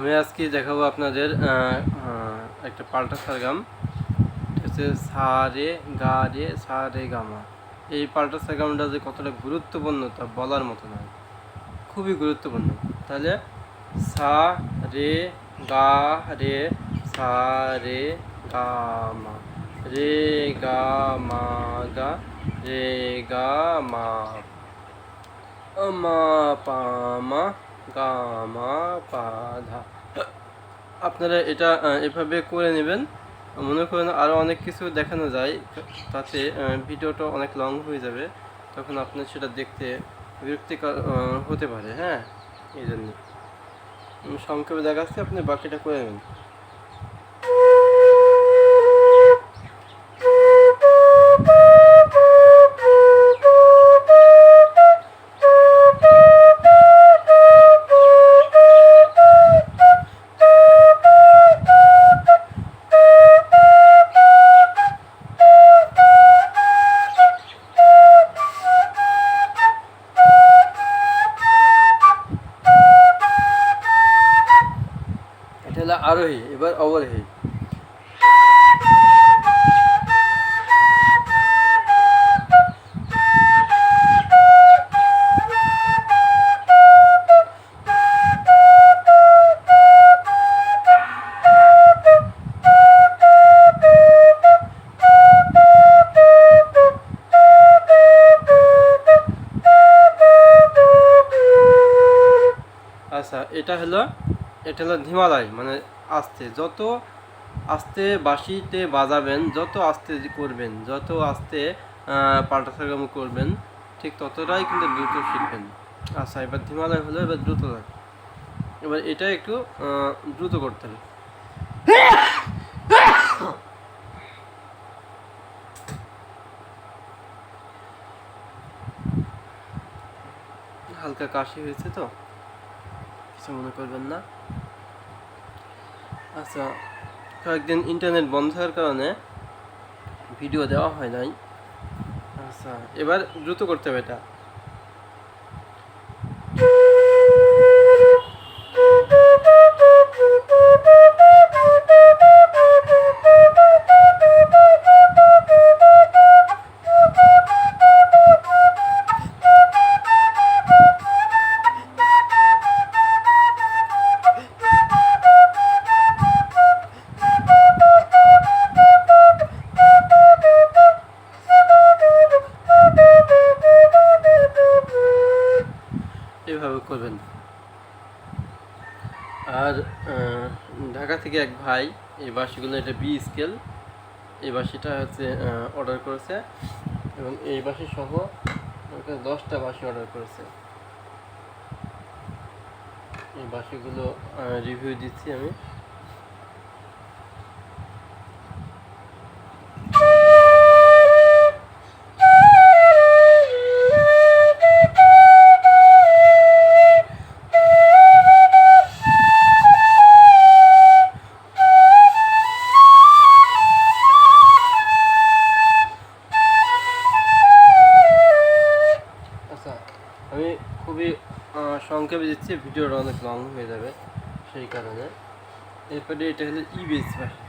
আমি আজকে দেখাবো আপনাদের একটা পাল্টা সারগাম। হচ্ছে সা রে গা রে সা রে গামা। এই পাল্টা সারগামটা যে কতটা গুরুত্বপূর্ণ তা বলার মতো নয়, খুবই গুরুত্বপূর্ণ। তাহলে সা রে গা রে সা রে গা মা রে গা মা গা রে গা মা মা পা মা গা মা পা ধা। আপনারা এটা এভাবে করে নেবেন। মনে করেন আরও অনেক কিছু দেখানো যায়, তাতে ভিডিওটা অনেক লং হয়ে যাবে, তখন আপনার সেটা দেখতে বিরক্তিকর হতে পারে। হ্যাঁ, এই জন্য সংক্ষেপে দেখাচ্ছি, আপনি বাকিটা করে নেবেন। এটা হলো আরোহী, এবার অবরোহী। আচ্ছা, এটা হলো হিমালয়, মানে আস্তে, যত আস্তে বাঁশিতে বাজাবেন, যত আস্তে করবেন, যত আস্তে পাল্টা সারগাম করবেন, ঠিক ততটাই কিন্তু দ্রুত শিখবেন। আচ্ছা, এবার হিমালয় হলো, এবার দ্রুত লাগে। এবার এটা একটু দ্রুত করতে হবে। হালকা কাশি হয়েছে তো, কিছু মনে করবেন না। আচ্ছা, কয়েকদিন ইন্টারনেট বন্ধ থাকার কারণে ভিডিও দেওয়া হয় নাই। আচ্ছা, এবার দ্রুত করতে হবে এটা। এভাবে করবেন। আর ঢাকা থেকে এক ভাই এই বাঁশিগুলো, এটা বি স্কেল, এই বাঁশিটা হচ্ছে অর্ডার করেছে, এবং এই বাঁশি সহ 10টা বাঁশি অর্ডার করেছে। এই বাঁশিগুলো রিভিউ দিচ্ছি আমি। আমি খুবই সংক্ষেপে দিচ্ছি, ভিডিওটা অনেক লং হয়ে যাবে সেই কারণে। এরপরে এটা হলো ইবেস বাঁশি।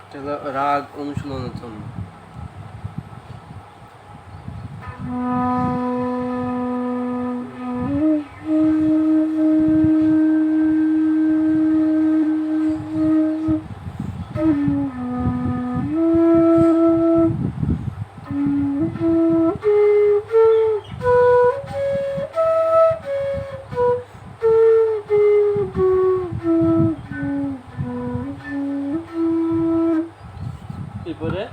এটা হলো রাগ অনুশীলনের জন্য। এরপরে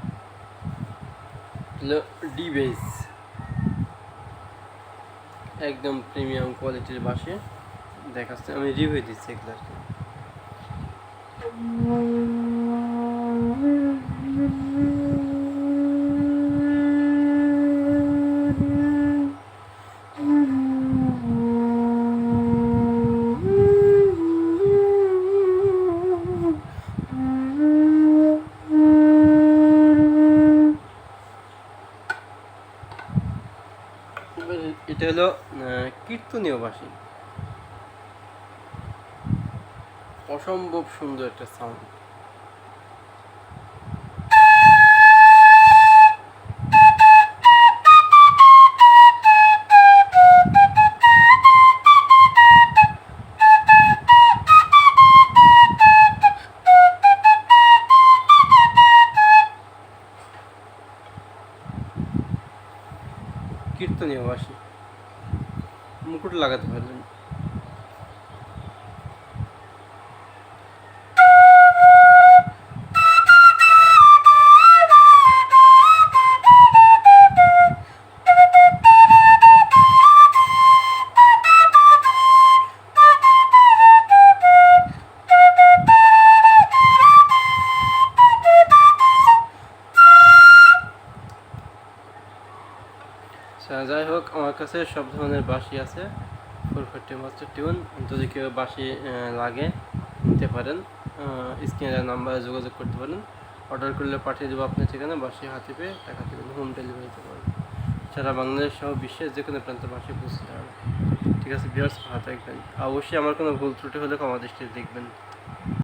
হলো ডি বেস, একদম প্রিমিয়াম কোয়ালিটির বাঁশি দেখাচ্ছে, আমি রিভিউ দিচ্ছি এগুলো। এটা হলো কীর্তনীয় বাঁশি, অসম্ভব সুন্দর একটা সাউন্ড। কীর্তনীয় বাঁশি, মুকুট লাগাতে পারবেন। যাই হোক, আমার কাছে সব ধরনের বাঁশি আছে, 440 মাস্টার টিউন। যদি কেউ বাঁশি লাগে নিতে পারেন, স্ক্রিনের নাম্বারে যোগাযোগ করতে পারেন। অর্ডার করলে পাঠিয়ে দেবো আপনার ঠিকানা, বাঁশি হাতে পেয়ে টাকা দেবেন, হোম ডেলিভারি দিতে পারবেন। সারা বাংলাদেশ সহ বিশ্বের যে কোনো প্রান্তে বাঁশি পৌঁছে দেওয়া হবে। ঠিক আছে ভিউয়ার্স, ভালো থাকবেন। অবশ্যই আমার কোনো ভুল ত্রুটি হলে ক্ষমা দৃষ্টিতে দেখবেন।